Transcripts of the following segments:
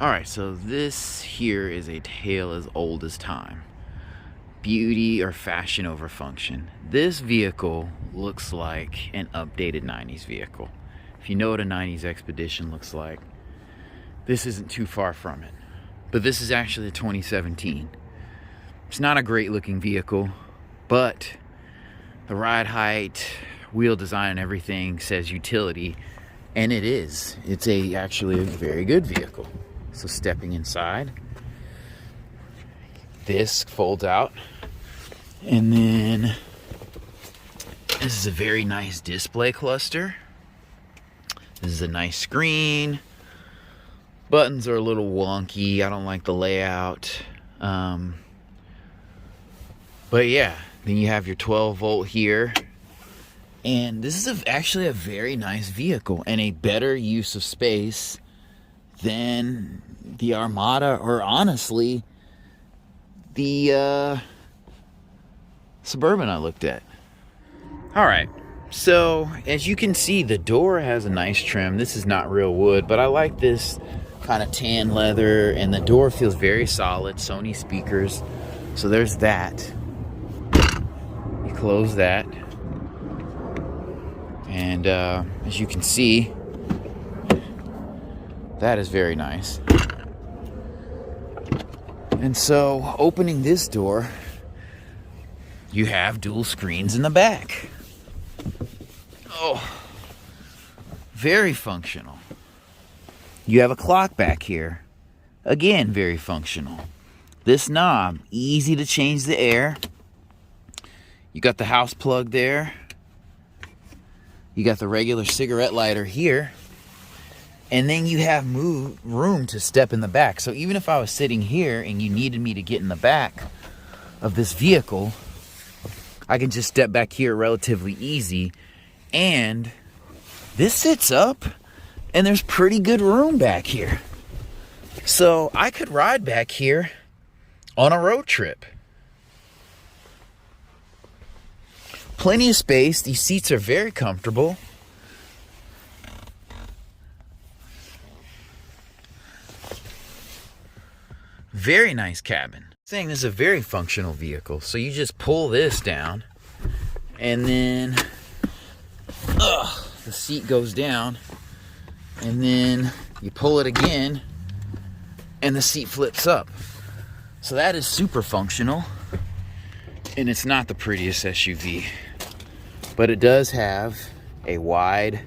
Alright, so this here is a tale as old as time. Beauty or fashion over function. This vehicle looks like an updated 90s vehicle. If you know what a 90s Expedition looks like, this isn't too far from it. But this is actually a 2017. It's not a great looking vehicle, but the ride height, wheel design, and everything says utility, and it is. It's actually a very good vehicle. So stepping inside, this folds out, and then this is a very nice display cluster. This is a nice screen. Buttons are a little wonky. I don't like the layout. But yeah, then you have your 12 volt here. And this is actually a very nice vehicle and a better use of space than the Armada, or honestly, the Suburban I looked at. Alright, so as you can see, the door has a nice trim. This is not real wood, but I like this kind of tan leather, and the door feels very solid. Sony speakers, so there's that. You close that, and as you can see, that is very nice. And so, opening this door, you have dual screens in the back. Oh, very functional. You have a clock back here. Again, very functional. This knob, easy to change the air. You got the house plug there. You got the regular cigarette lighter here. And then you have room to step in the back. So even if I was sitting here and you needed me to get in the back of this vehicle, I can just step back here relatively easy. And this sits up, and there's pretty good room back here. So I could ride back here on a road trip. Plenty of space. These seats are very comfortable. Very nice cabin. Saying this is a very functional vehicle. So you just pull this down, and then the seat goes down, and then you pull it again, and the seat flips up. So that is super functional, and it's not the prettiest SUV, but it does have a wide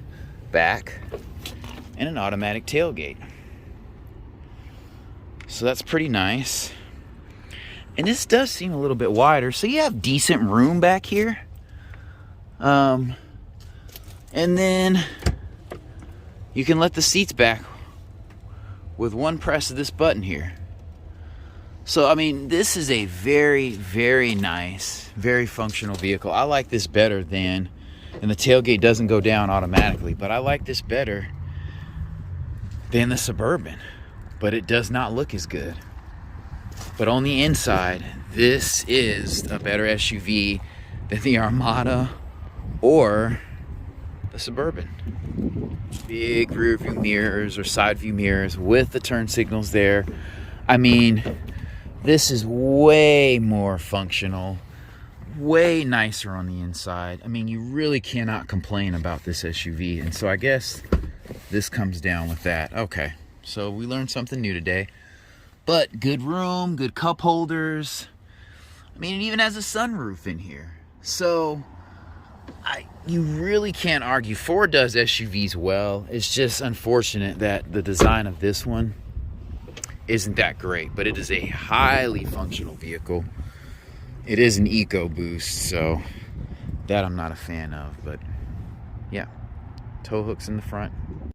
back and an automatic tailgate. So that's pretty nice. And this does seem a little bit wider, so you have decent room back here. And then you can let the seats back with one press of this button here. So, I mean, this is a very, very nice, very functional vehicle. I like this better than, and the tailgate doesn't go down automatically, but I like this better than the Suburban. But it does not look as good. But on the inside, this is a better SUV than the Armada or the Suburban. Big rear view mirrors or side view mirrors with the turn signals there. I mean, this is way more functional, way nicer on the inside. I mean, you really cannot complain about this SUV. And so I guess this comes down with that. Okay. So we learned something new today. But good room, good cup holders. I mean, it even has a sunroof in here. So you really can't argue. Ford does SUVs well. It's just unfortunate that the design of this one isn't that great. But it is a highly functional vehicle. It is an EcoBoost, so that I'm not a fan of. But yeah, tow hooks in the front.